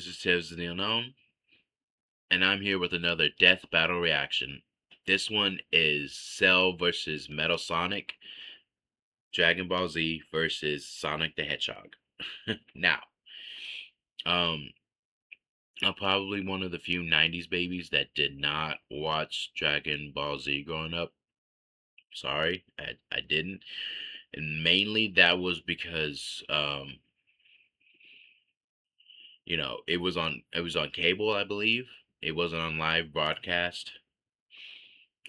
this is Tibbs the Unknown, and I'm here with another Death Battle reaction. This one is Cell versus Metal Sonic, Dragon Ball Z versus Sonic the Hedgehog. Now, um, I'm probably one of the few 90s babies that did not watch Dragon Ball Z growing up. Sorry, I didn't. And mainly that was because, it was on cable, I believe. It wasn't on live broadcast,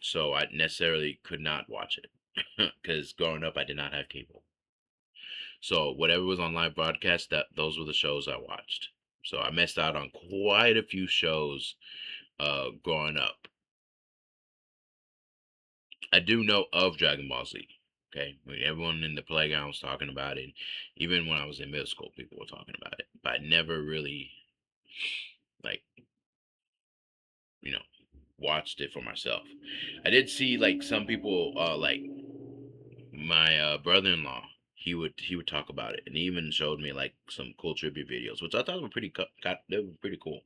so I necessarily could not watch it because growing up I did not have cable. So whatever was on live broadcast, those were the shows I watched. So I missed out on quite a few shows growing up. I do know of Dragon Ball Z. Okay, everyone in the playground was talking about it. Even when I was in middle school, people were talking about it. But I never really like you know watched it for myself. I did see like some people like my brother-in-law. He would talk about it, and he even showed me like some cool tribute videos, which I thought were they were pretty cool.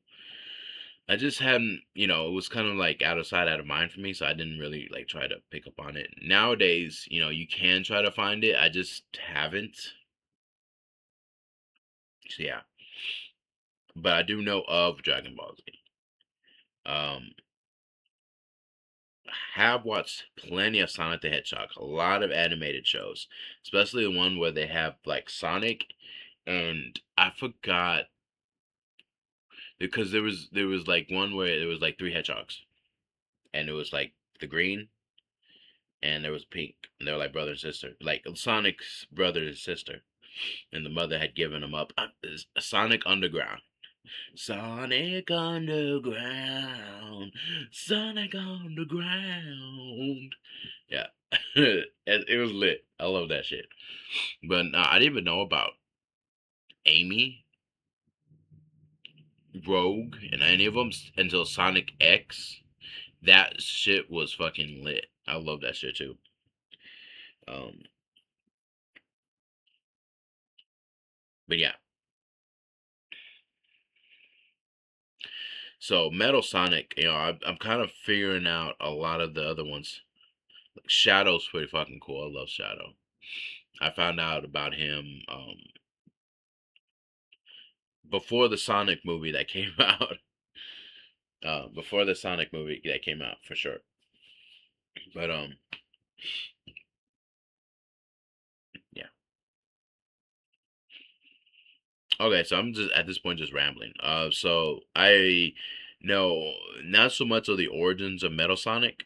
I just hadn't, it was kind of like out of sight, out of mind for me, so I didn't really like try to pick up on it. Nowadays, you can try to find it. I just haven't. So yeah, but I do know of Dragon Ball Z. Um, have watched plenty of Sonic the Hedgehog, a lot of animated shows, especially the one where they have like Sonic, and I forgot because there was like one where there was like three hedgehogs, and it was like the green, and there was pink, and they were like brother and sister, like Sonic's brother and sister, and the mother had given them up. Sonic Underground. Sonic Underground, Sonic Underground. Yeah, it was lit. I love that shit. But I didn't even know about Amy, Rogue, and any of them until Sonic X. That shit was fucking lit. I love that shit too. Um, but yeah. So Metal Sonic, I'm kind of figuring out a lot of the other ones. Like Shadow's pretty fucking cool. I love Shadow. I found out about him before the Sonic movie that came out. Before the Sonic movie that came out for sure. But yeah. Okay, so I'm just at this point just rambling. So I know not so much of the origins of Metal Sonic,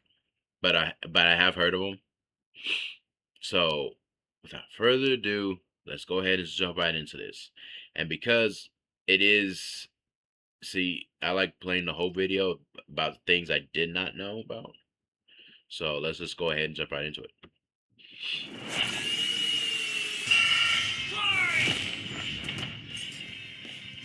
but I have heard of him. So without further ado, let's go ahead and jump right into this. And because it is, see, I like playing the whole video about things I did not know about. So let's just go ahead and jump right into it.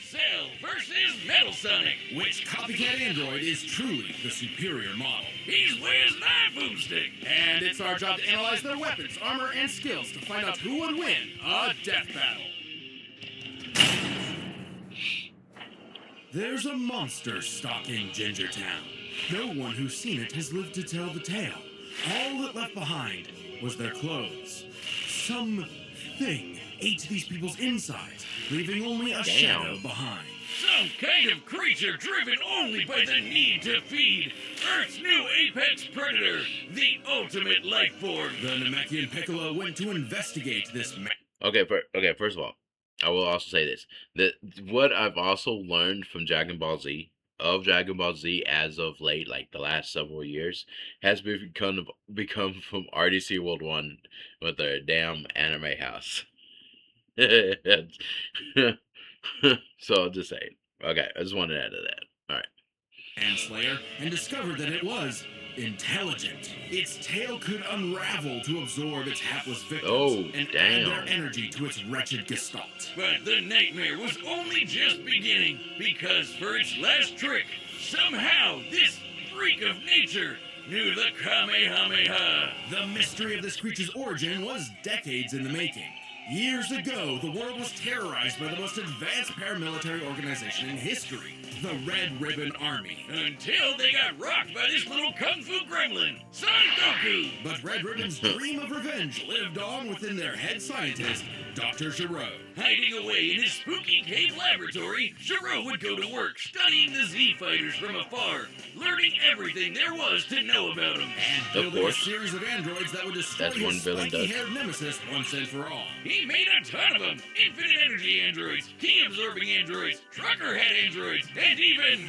Cell versus Metal Sonic. Which copycat android is truly the superior model? He's Wiz Knife Boomstick. And it's our job to analyze their weapons, armor, and skills to find out who would win a death battle. There's a monster stalking Gingertown. No one who's seen it has lived to tell the tale. All that left behind was their clothes. Something ate these people's insides, leaving only a shadow behind. Some kind of creature driven only by the need to feed. Earth's new apex predator, the ultimate life form. The Namekian Piccolo went to investigate this Okay, first of all, I will also say this. That what I've also learned from Dragon Ball Z, as of late, like the last several years, has become from RDC World 1 with their damn anime house. So I'll just say, okay, I just wanted to add to that. Alright. Manslayer and discovered that it was intelligent. Its tail could unravel to absorb its hapless victims and add their energy to its wretched gestalt. But the nightmare was only just beginning, because for its last trick, somehow this freak of nature knew the Kamehameha. The mystery of this creature's origin was decades in the making. Years ago, the world was terrorized by the most advanced paramilitary organization in history, the Red Ribbon Army. Until they got rocked by this little kung fu gremlin, Son Goku. But Red Ribbon's dream of revenge lived on within their head scientist, Dr. Giro. Hiding away in his spooky cave laboratory, Giro would go to work studying the Z-Fighters from afar, learning everything there was to know about them. And Of building a course. series of androids that would destroy That's one his villain does. spiky-haired nemesis once and for all. He made a ton of them. Infinite energy androids, key-absorbing androids, trucker head androids, and even,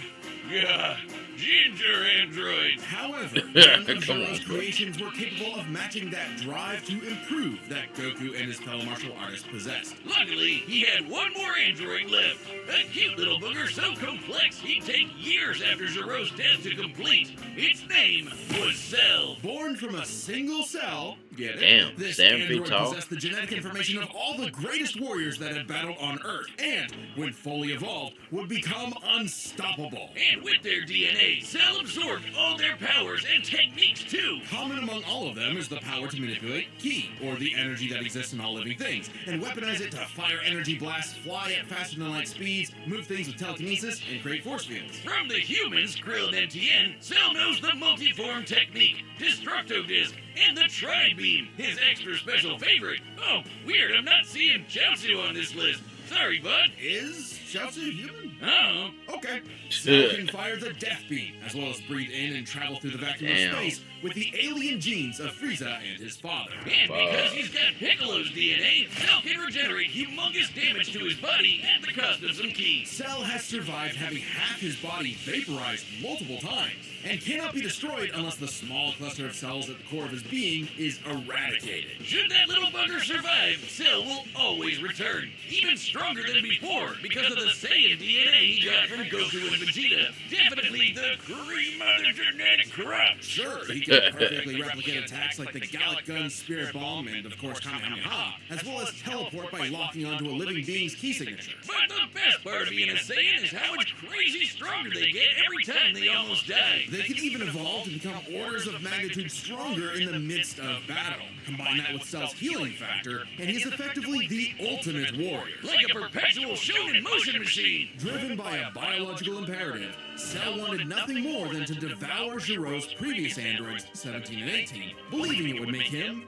ginger androids. However, none of Come on, Giro's bro. creations were capable of matching that drive to improve that Goku and his fellow martial artists possessed. Luckily, he had one more android left. A cute little booger so complex he'd take years after Giro's death to complete. Its name was Cell. Born from a single cell, get it? Damn, This 7 feet android tall. possessed the genetic information of all the greatest warriors that had battled on Earth, and, when fully evolved, would become unstoppable. And with their DNA, Cell absorbed all their powers and techniques too. Common among all of them is the power to manipulate ki, or the energy that exists in all living things, and weaponize it to fire energy blasts, fly at faster than light speeds, move things with telekinesis, and create force fields. From the humans, Krill and Tien, Cell knows the multiform technique, Destructo Disc, and the Tri-Beam, his extra special favorite. Oh, weird, I'm not seeing Chaozu on this list. Sorry, bud. Is Chaozu human? Oh, Okay. Cell can fire the Death Beam, as well as breathe in and travel through the vacuum Damn. of space with the alien genes of Frieza and his father. and because he's got Piccolo's DNA, Cell can regenerate humongous damage to his body at the cost of some keys. Cell has survived having half his body vaporized multiple times, and cannot be destroyed unless the small cluster of cells at the core of his being is eradicated. Should that little bugger survive, Cell will always return, even stronger than before because of the Saiyan DNA he got from Goku and Vegeta. Definitely the cream of the genetic crop. Sure, he can perfectly replicate attacks like the Gallic Gun, Spirit Bomb, and of course Kamehameha, as well as teleport by locking onto a living being's key signature. But the best part of being a Saiyan is how much crazy stronger they get every time they almost die. They can even evolve to become orders of magnitude stronger in the midst of battle. Combine that with Cell's healing factor, and he's effectively the ultimate warrior. Like a perpetual shonen motion machine. Driven by a biological imperative, Cell wanted nothing more than to devour Giro's previous androids, 17 and 18, believing it would make him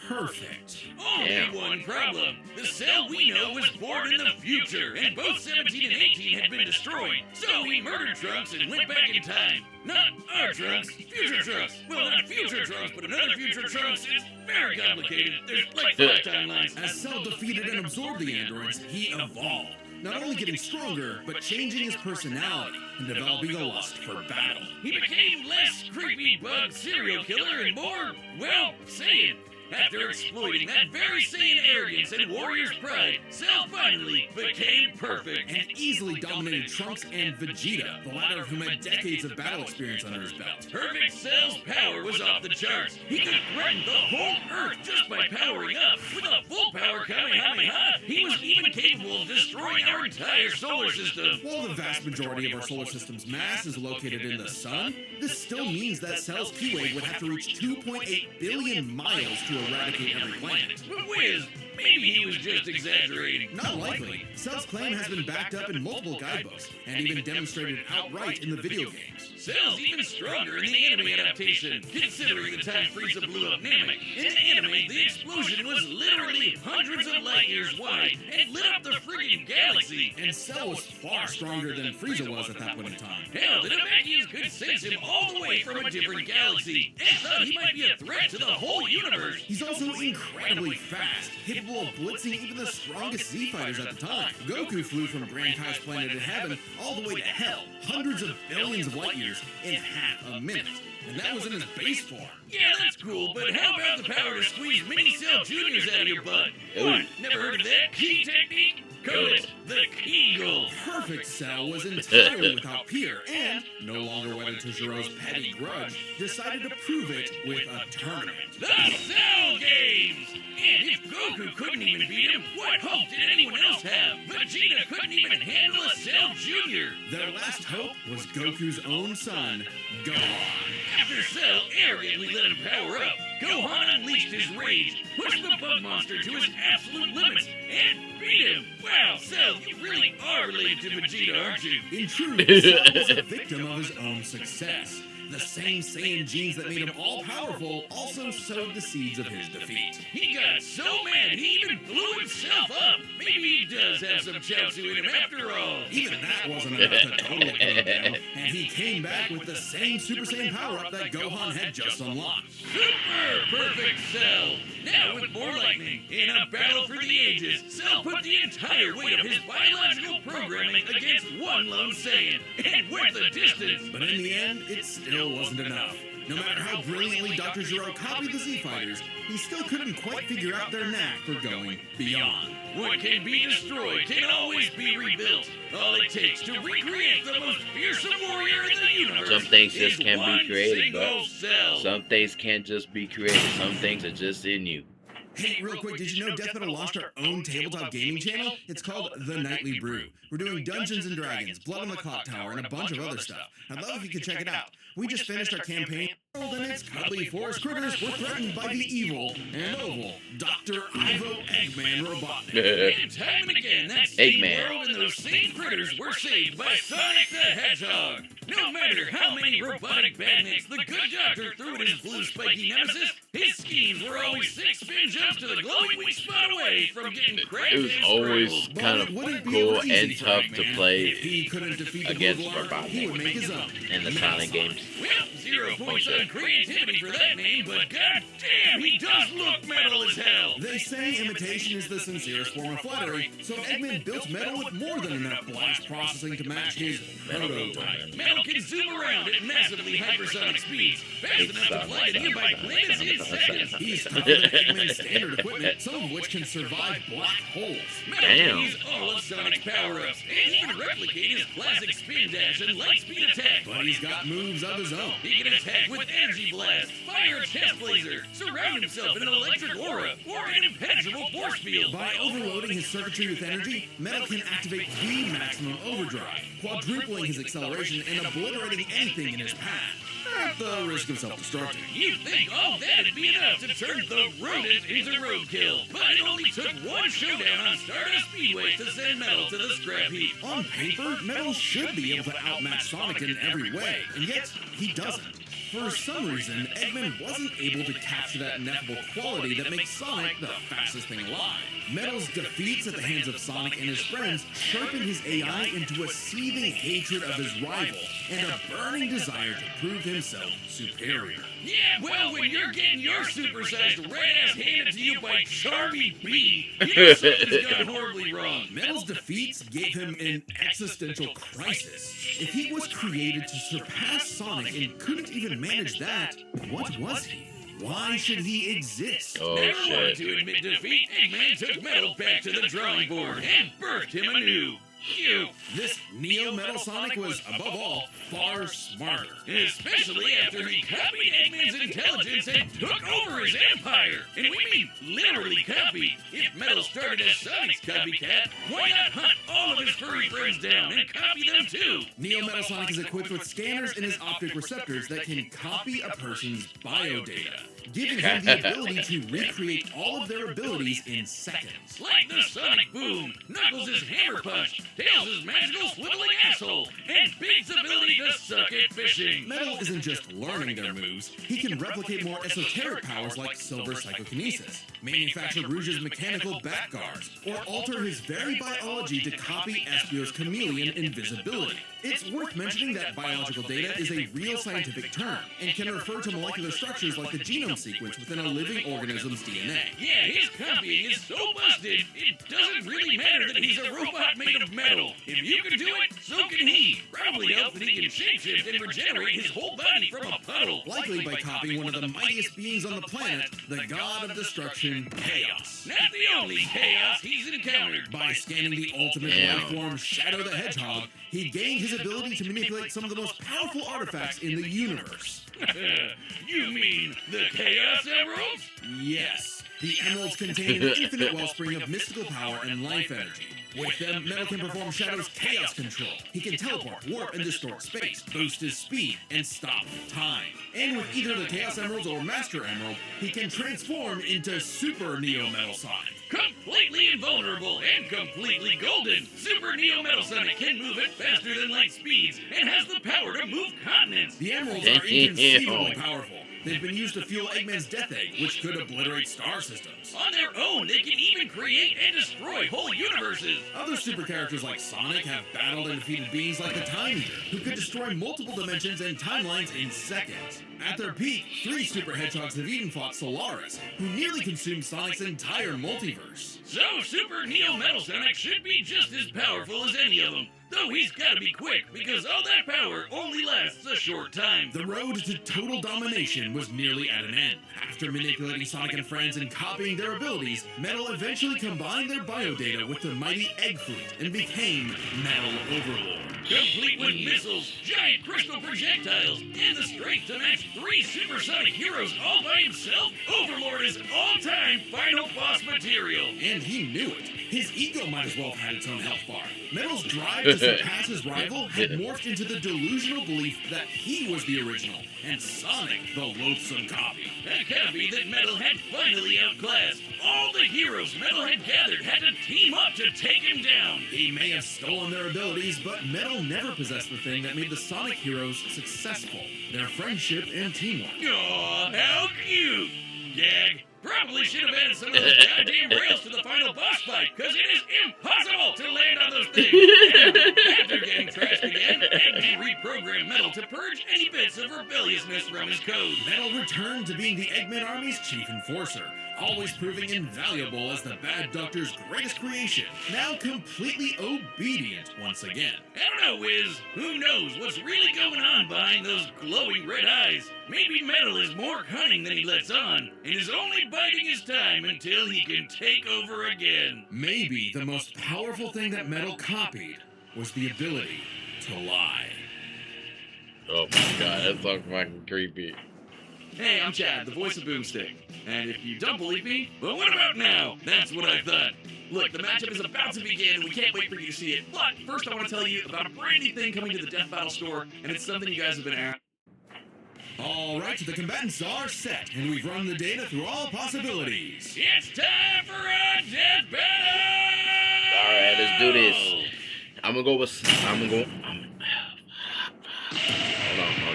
perfect. Only Yeah. one problem. The Cell we know was born in the future, and both 17 and 18 had been destroyed. So we murdered Trunks and went back in time. Not our Trunks, future Trunks. Well, not future Trunks, but another future Trunks. It's very complicated. There's like 5 timelines. As Cell defeated and absorbed the androids, he evolved, not only getting stronger, but changing his personality and developing a lust for battle. He became less creepy bug serial killer and more, well, Saiyan. After exploiting that very Saiyan arrogance and warrior's pride, Cell finally became perfect. And easily dominated Trunks and Vegeta, the latter of whom had decades of battle experience under his belt. Perfect Cell's power was off the charts. He could threaten the whole Earth just by powering up. With a full power Kamehameha, he was even capable of destroying our entire solar system. While the vast majority of our solar system's mass is located in the sun, this still means that Cell's Ki wave would have to reach 2.8 billion miles to eradicate every planet. But Wiz, maybe he was just exaggerating. Not likely. Cell's claim has been backed up in multiple guidebooks, and even demonstrated outright in the video games. Cell's even stronger in the anime adaptation, considering the time Frieza blew up Namek. In the anime, the explosion was literally hundreds of light years wide and lit up the freaking galaxy. And Cell was far stronger than Frieza was at that point in time. Hell, the Namekians could sense him all the way from a different galaxy and thought he might be a threat to the whole universe. He's also incredibly fast, capable of blitzing even the strongest Z-Fighters at the time. Goku flew from Grand Kai's planet in heaven all the way to hell, hundreds of billions of light years in half a minute. And that was in his base form. Yeah, that's cool, but how about the power to squeeze mini Cell Juniors out of your butt? Ooh. What? Never heard of that? Key technique? Call it the Kegel. Perfect Cell was entirely without peer and, no longer wedded to Giro's petty grudge, decided to prove it with a tournament. The Cell Games! And if Goku couldn't even beat him, what hope did anyone else have? Vegeta couldn't even handle a Cell Jr. Their last hope was Goku's own son, Gohan. After Cell arrogantly let him power up, Gohan unleashed his rage, pushed the bug monster to his absolute limits, and beat him. Wow, Cell, you really are related to Vegeta, aren't you? In truth, Cell was a victim of his own success. The same Saiyan genes that made him all-powerful also sowed the seeds of his defeat. He got so mad he even blew himself up. Maybe he does have some Chaozu in him after all. Even that wasn't enough to totally put him down, and he came back with the same Super Saiyan power-up that Gohan had just unlocked. Super Perfect Cell! Now with more lightning, in a battle for the ages, Cell put the entire weight of his biological programming against one lone Saiyan, and went the distance. But in the end, it still wasn't enough. No matter how brilliantly Dr. Gero copied the Z-Fighters, he still couldn't quite figure out their knack for going beyond. What can be destroyed can always be rebuilt. All it takes to recreate the most fearsome warrior in the universe. Some things just is can't one be created, single bro. cell. Some things can't just be created. Some things are just in you. Hey, real quick, did you know Death Metal launched our own tabletop gaming channel? It's called The Nightly Brew. We're doing Dungeons and Dragons, Blood on the Clock Tower, and a bunch of other stuff. I'd love if you could check it out. We just finished our campaign, and its cuddly forest critters were threatened by the evil and oval Dr. Ivo Eggman Robotnik. And time and again, that same Eggman. world and those same critters were saved by Sonic the Hedgehog. No matter how many robotic badniks the good doctor threw at his blue spiky nemesis, his schemes were always 6 spin jumps to the glowing weak spot away from getting cracked It was and always scrambled. kind of But it wouldn't be cool ever easy and for tough Eggman. to If play he couldn't defeat the against Blue Lord, he would make his own. in the Sonic games. Well, 0 points on creativity for that name, but goddamn, he does look metal as hell. They say imitation is the sincerest form of flattery, so Eggman built Metal with more than enough blast processing to match his prototype. Metal can zoom around at massively hypersonic speeds, fast enough to fly to nearby planets in seconds. He's tougher than Eggman's standard equipment, some of which can survive black holes. Metal Damn. can use all of Sonic's power-ups, and even replicate his classic spin dash and light speed attack. But he's got moves of his own. He can attack with Energy Blast, fire a chest blazer, surround himself in an electric aura, or an impenetrable force field. By overloading his circuitry with energy, Metal can activate the maximum overdrive, quadrupling his acceleration and obliterating anything in his path, at the risk of self-destructing. You'd think all that'd be enough to turn the rodent into roadkill, but it only took one showdown on Stardust Speedway to send Metal to the scrap heap. On paper, Metal should be able to outmatch Sonic in every way, and yet he doesn't. For some reason, Eggman wasn't able to capture that ineffable quality that makes Sonic the fastest thing alive. Metal's defeats at the hands of Sonic and his friends sharpened his AI into a seething hatred of his rival and a burning desire to prove himself superior. Yeah, well, when you're getting your supersized red ass handed to you by Charmy B, you know something's gone horribly wrong. Metal's defeats gave him an existential crisis. If he was created to surpass Sonic and couldn't even manage that, what was he? Why should he exist? Oh Never wanted shit. to admit defeat, Eggman took Metal back to the drawing board and birthed him anew. You. This Neo-Metal Sonic was, above all, far smarter. Especially after he copied Eggman's intelligence and took over his empire. And we mean literally copied. If Metal started as Sonic's copycat, why not hunt all of his furry friends down and copy them too? Neo-Metal Sonic is equipped with scanners in his optic receptors that can copy a person's biodata, giving him the ability to recreate all of their abilities in seconds. Like the Sonic Boom, Knuckles' Hammer Punch, Tails' magical swiveling asshole, and Big's ability to suck at fishing. Metal isn't just learning their moves, he can replicate more esoteric powers like Silver Psychokinesis, manufacture Rouge's mechanical back guards, or alter his very biology to copy Espio's chameleon invisibility. It's worth mentioning that biological data is a real scientific term and can refer to molecular structures like the genome sequence within a living organism's DNA. Yeah, his copying is so busted, it doesn't really matter that he's a robot made of Metal. If you can do it, so can he. Probably helps that he can shapeshift and regenerate his whole body from a puddle. Likely by copying one of the mightiest beings on the planet, the god of destruction, Chaos. Not the only chaos he's encountered. By scanning the ultimate Damn. life form, Shadow the Hedgehog, he gained his ability to manipulate some of the most powerful artifacts in the universe. You mean the Chaos Emeralds? Yes, the emeralds contain an infinite wellspring of mystical power and life energy. With them, Metal can perform Shadow's chaos control. He can teleport, warp, and distort space, boost his speed, and stop time. And with either the Chaos Emeralds or Master Emerald, he can transform into Super Neo Metal Sonic. Completely invulnerable and completely golden, Super Neo Metal Sonic can move at faster than light speeds and has the power to move continents. The emeralds are inconceivably powerful. They've been used to fuel Eggman's Death Egg, which could obliterate star systems. On their own, they can even create and destroy whole universes. Other super characters like Sonic have battled and defeated beings like the Time Eater, who could destroy multiple dimensions and timelines in seconds. At their peak, 3 super hedgehogs have even fought Solaris, who nearly consumed Sonic's entire multiverse. So Super Neo Metal Sonic should be just as powerful as any of them. Though he's gotta be quick, because all that power only lasts a short time. The road to total domination was nearly at an end. After manipulating Sonic and friends and copying their abilities, Metal eventually combined their biodata with the mighty Egg Fleet and became Metal Overlord. Complete with missiles, giant crystal projectiles, and the strength to match 3 supersonic heroes all by himself, Overlord is all-time final boss material. And he knew it. His ego might as well have had its own health bar. Metal's drive to surpass his rival had morphed into the delusional belief that he was the original, and Sonic the loathsome copy. A copy that Metal had finally outclassed. All the heroes Metal had gathered had to team up to take him down. He may have stolen their abilities, but Metal never possessed the thing that made the Sonic heroes successful: their friendship and teamwork. Aw, how cute! Gag. Probably should have added some of those goddamn rails to the final boss fight, because it is impossible to land on those things. And after getting trashed again, Eggman reprogrammed Metal to purge any bits of rebelliousness from his code. Metal returned to being the Eggman Army's chief enforcer, always proving invaluable as the Bad Doctor's greatest creation, now completely obedient once again. I don't know, Wiz. Who knows what's really going on behind those glowing red eyes? Maybe Metal is more cunning than he lets on, and is only biding his time until he can take over again. Maybe the most powerful thing that Metal copied was the ability to lie. Oh my god, that's so fucking creepy. Hey, I'm Chad, the voice of Boomstick. And if you don't believe me, well, what about now? That's what I thought. Look, the matchup is about to begin, and we can't wait for you to see it. But first I want to tell you about a brand new thing coming to the Death Battle store, and it's something you guys have been asking. All right, the combatants are set, and we've run the data through all possibilities. It's time for a Death Battle! Alright, let's do this. I'm gonna go with. Hold on,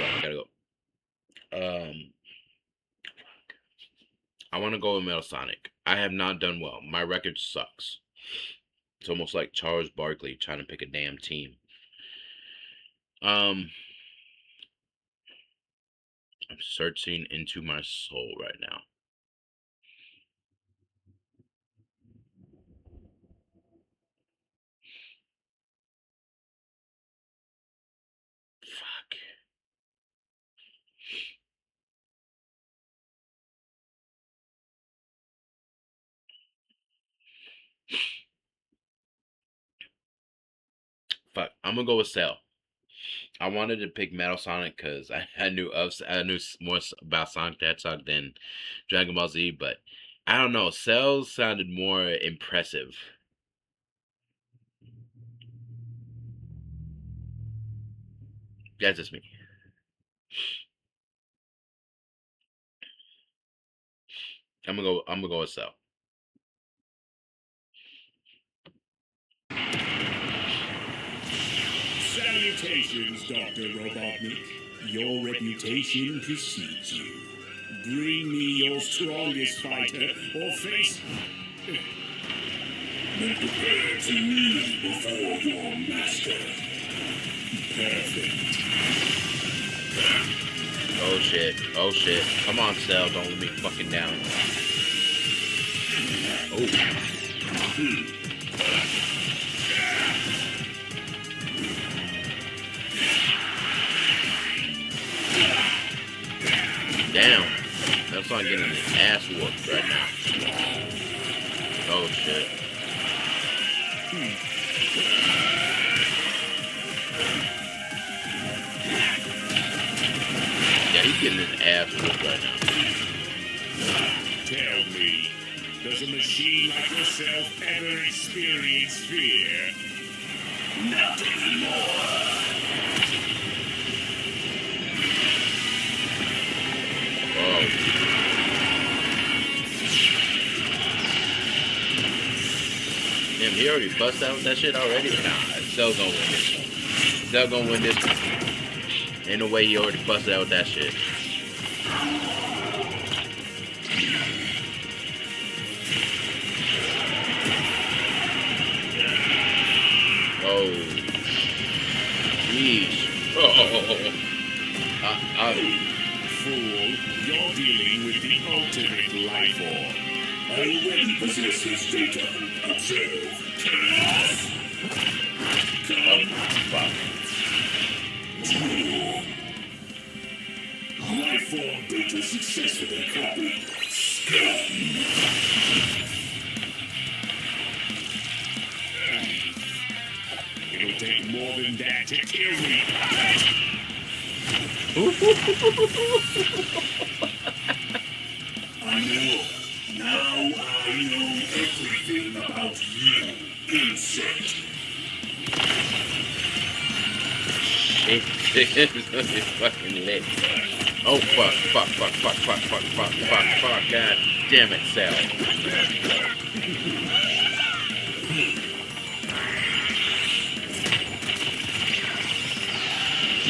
I gotta go. I want to go with Metal Sonic. I have not done well. My record sucks. It's almost like Charles Barkley trying to pick a damn team. I'm searching into my soul right now. Fuck. Fuck. I'm gonna go with Cell. I wanted to pick Metal Sonic because I knew more about Sonic the Hedgehog than Dragon Ball Z, but I don't know. Cell sounded more impressive. That's just me. I'm gonna go with Cell. Salutations, Dr. Robotnik. Your reputation precedes you. Bring me your strongest fighter or face... Be prepared to kneel before your master. Perfect. Oh shit. Oh shit. Come on, Cell. Don't let me fucking down. Oh. Damn. That's not getting his ass whooped right now. Oh shit. Yeah, he's getting his ass whooped right now. Tell me, does a machine like yourself ever experience fear? Not anymore. Oh. Damn, he already busted out with that shit already? Nah, Cell gonna win this one. Cell gonna win this one. Ain't no way he already busted out with that shit. Oh. Jeez. Fool, you're dealing with the ultimate life form. I already possess his data. Observe. Chaos. Oh, fuck. Life form data successfully copied. It'll take more than that to kill me. I know. Now I know everything about you, insect. It's gonna be fucking lit. Oh, fuck. God damn it, Cell.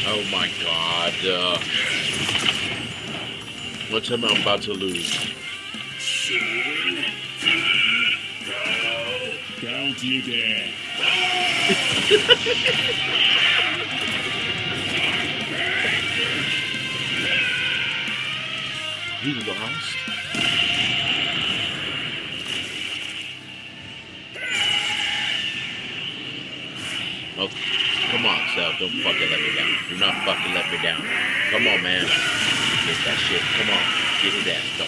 Oh my god. What's I'm about to lose? Don't you dare. He lost? Oh, come on, Cell. Don't fucking let me down. Do not fucking let me down. Come on, man. Get that shit. Come on. Get his ass. No.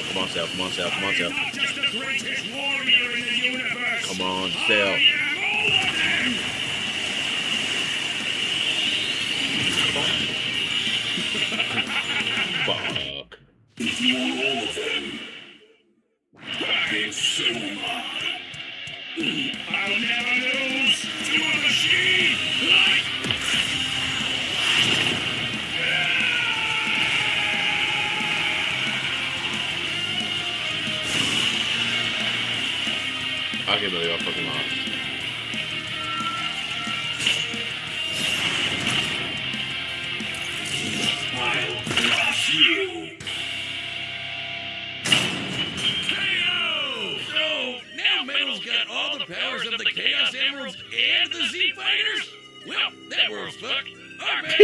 Come on, Cell. Not just the greatest warrior in the universe. Come on, Cell. Fuck. If you want all of them, then so am I. I'll never lose to a machine like... I can't believe I fucking lost. I'll crush you. So, now Metal's got all the powers of the Chaos Emeralds and the Z-Fighters? Well, that world's fucked. Our bad.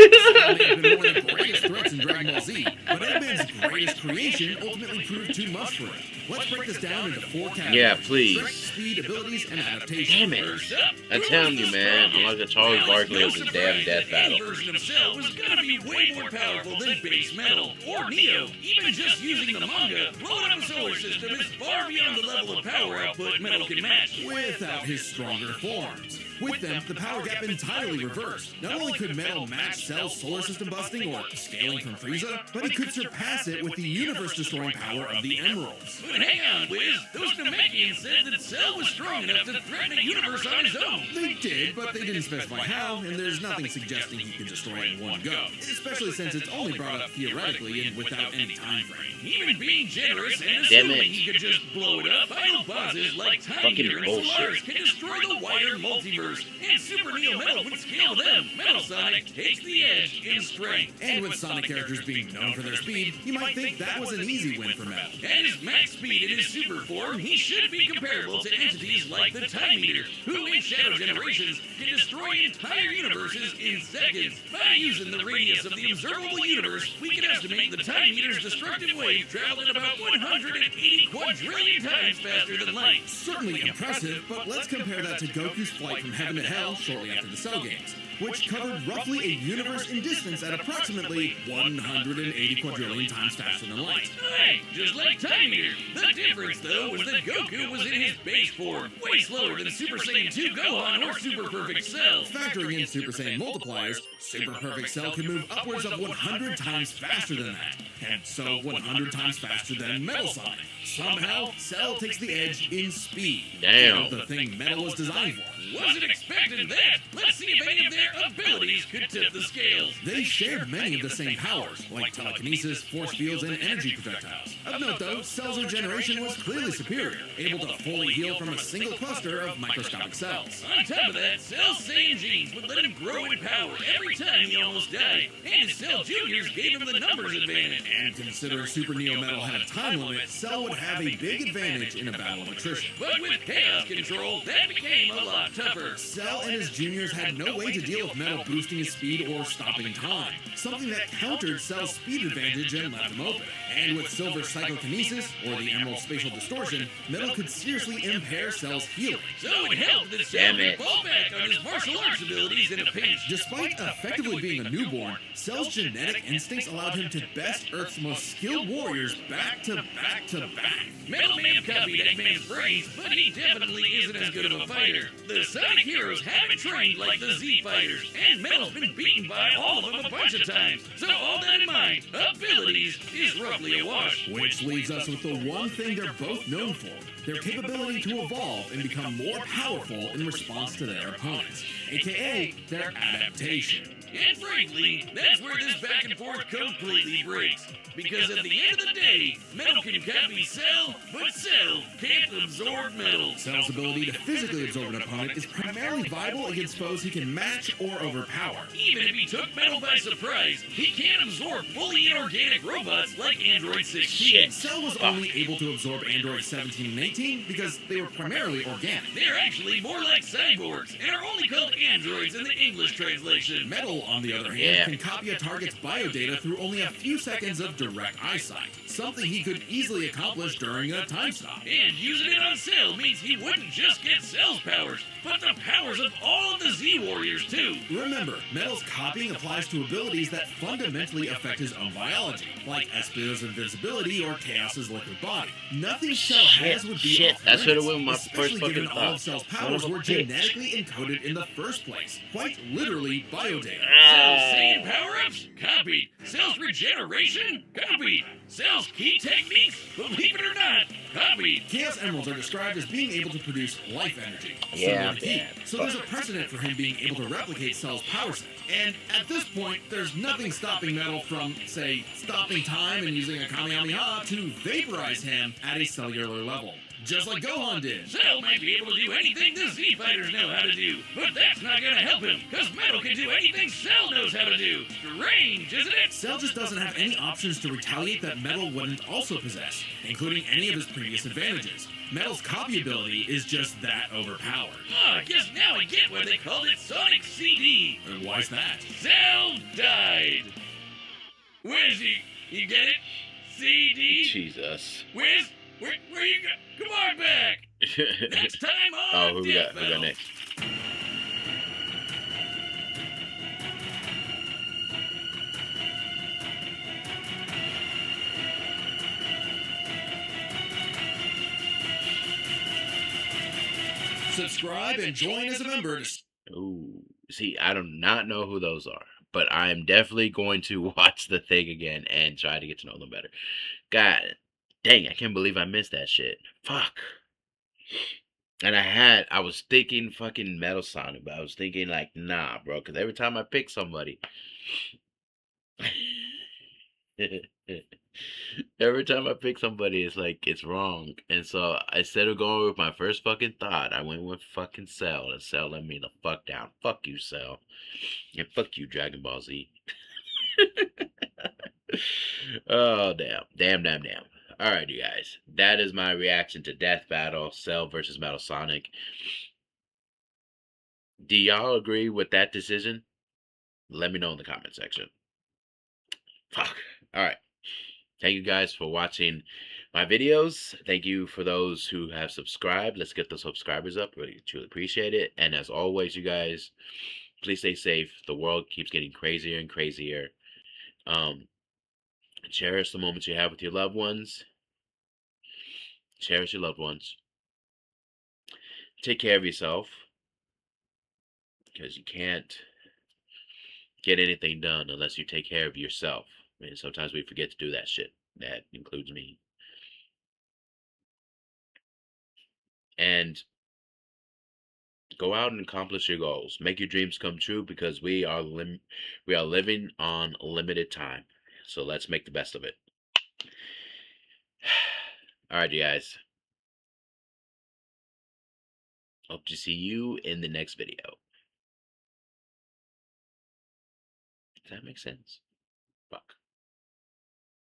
They have been one of the greatest threats in Dragon Ball Z, but Eggman's greatest creation ultimately proved too much for him. Let's break this down into 4 categories. Yeah, please. Strength, speed, abilities, and adaptation. Damn it. I'm telling you, man. I'm like the Charles Barkley of this damn death battle. version of Cell was gonna be way more powerful than base Metal or Neo. Even just using the manga, blowing up a solar system is far beyond the level of power output Metal can match. Without his stronger forms. With them, the power gap entirely reversed. Not only could Metal match Cell's solar system busting or scaling from Frieza, but he could surpass it with the universe-destroying power of the Emeralds. But hang on, Wiz. Those Namekians said that Cell was strong enough to threaten a universe on his own. They did, but they didn't specify how, and there's nothing suggesting he could destroy it in one go. Especially since it's only brought up theoretically and without any time frame. Even being generous and Damn assuming it. he could just blow it up, final bosses like Time Fucking Eater and bullshit. Solaris can destroy the wider multiverse, and Super Neo Metal would scale them. Metal Sonic takes the edge in strength. And with Sonic characters being known for their speed, you might think that was an easy win for Metal. At his max speed in his super form, he should be comparable to entities like the Time Eater, who in Shadow Generations can destroy entire universes in seconds. By using the radius of the observable universe, we can estimate the Time Eater's destructive wave traveling about 180 quadrillion times faster than light. Certainly impressive, but let's compare that to Goku's flight from heaven to hell shortly after the Cell games. which covered roughly a universe in distance at approximately 180 quadrillion times faster than light. Hey, just like Time Eater. The difference, though, was that Goku was in his base form, way slower than Super Saiyan 2 Gohan or Super Perfect Cell. Factoring in Super Saiyan multipliers, Super Perfect Cell can move upwards of 100 times faster than that, and so 100 times faster than Metal Sonic. Somehow, Cell takes the edge in speed. Damn. The thing Metal was designed for. Wasn't expecting that. Let's see if any of their abilities could tip the scales. They shared many of the same powers, like telekinesis, force fields, and energy projectiles. Of note, though, Cell's regeneration was clearly superior, able to fully heal from a single cluster of microscopic cells. On top of that, Cell's Saiyan genes would let him grow in power every time he almost died, and his Cell Juniors gave him the numbers advantage. And considering Super Neo Metal had a time limit, Cell would have a big advantage in a battle of attrition. But with Chaos Control, that became a lot tougher. Cell and his juniors had no way to deal with Metal boosting his speed or stopping time, something that countered Cell's speed advantage and left him open. And with Silver's psychokinesis, or the Emerald spatial distortion, Metal could seriously impair Cell's healing. So it helped that Cell could fall back on his martial arts abilities in a pinch. Despite effectively being a newborn, Cell's genetic instincts allowed him to best Earth's most skilled warriors back to back to back. Metal may have copied Eggman's brains, but he definitely isn't as good of a fighter. The Sonic heroes haven't trained like the Z fighters, and Metal's been beaten by all of them a bunch of times. So all that in mind, abilities is roughly a wash. Which leaves us with the one thing they're both known for, their capability to evolve and become more powerful in response to their opponents, aka their adaptation. And frankly, that's where this back and forth completely breaks. Because at the end of the day, Metal can copy Cell, but Cell can't absorb Metal. Cell's ability to physically absorb an opponent is primarily viable against foes he can match or overpower. Even if he took Metal by surprise, he can't absorb fully inorganic robots like Android 16. Cell was only able to absorb Android 17 and 18 because they were primarily organic. They're actually more like cyborgs, and are only called androids in the English translation. Metal, on the other hand, can copy a target's biodata through only a few seconds of direct eyesight, something he could easily accomplish during a time stop. And using it on Cell means he wouldn't just get Cell's powers, but the powers of all of the Z-Warriors too. Remember, Metal's copying applies to abilities that fundamentally affect his own biology, like Espio's invincibility or Chaos's liquid body. Nothing Cell has would be off That's what it limits, was my especially first given fucking all thought. of Cell's Son powers of a were bitch. genetically encoded in the first place, quite literally biodata. Cell's Saiyan power-ups? Copied. Cell's regeneration? Copied. Cell's key techniques? Believe it or not, copied. Chaos Emeralds are described as being able to produce life energy, Yeah, similar to Ki. man. So there's a precedent for him being able to replicate Cell's power set. And at this point, there's nothing stopping Metal from, say, stopping time and using a Kamehameha to vaporize him at a cellular level. Just like Gohan did. Cell might be able to do anything the Z-Fighters know how to do, but that's not gonna help him, because Metal can do anything Cell knows how to do. Strange, isn't it? Cell just doesn't have any options to retaliate that Metal wouldn't also possess, including any of his previous advantages. Metal's copy ability is just that overpowered. Oh, I guess now I get why they called it Sonic CD. And why's that? Cell died. Where's he? You get it? CD? Jesus. Where's... Where you go? Come on back! Next time on Who we got Death next? Subscribe and join as a member to... Ooh, see, I do not know who those are, but I am definitely going to watch the thing again and try to get to know them better. God dang, I can't believe I missed that shit. Fuck. And I was thinking fucking Metal Sonic, but I was thinking like, nah, bro, because every time I pick somebody, every time I pick somebody, it's like, it's wrong. And so instead of going with my first fucking thought, I went with fucking Cell, and Cell let me the fuck down. Fuck you, Cell. And fuck you, Dragon Ball Z. Oh, damn. Damn. All right, you guys. That is my reaction to Death Battle, Cell versus Metal Sonic. Do y'all agree with that decision? Let me know in the comment section. Fuck. All right. Thank you guys for watching my videos. Thank you for those who have subscribed. Let's get the subscribers up. Really, truly appreciate it. And as always, you guys, Please stay safe. The world keeps getting crazier and crazier. Um, cherish the moments you have with your loved ones. Cherish your loved ones. Take care of yourself because you can't get anything done unless you take care of yourself. I mean, sometimes we forget to do that shit. That includes me. And go out and accomplish your goals. Make your dreams come true because we are living on limited time. So let's make the best of it. All right, you guys. Hope to see you in the next video. Does that make sense?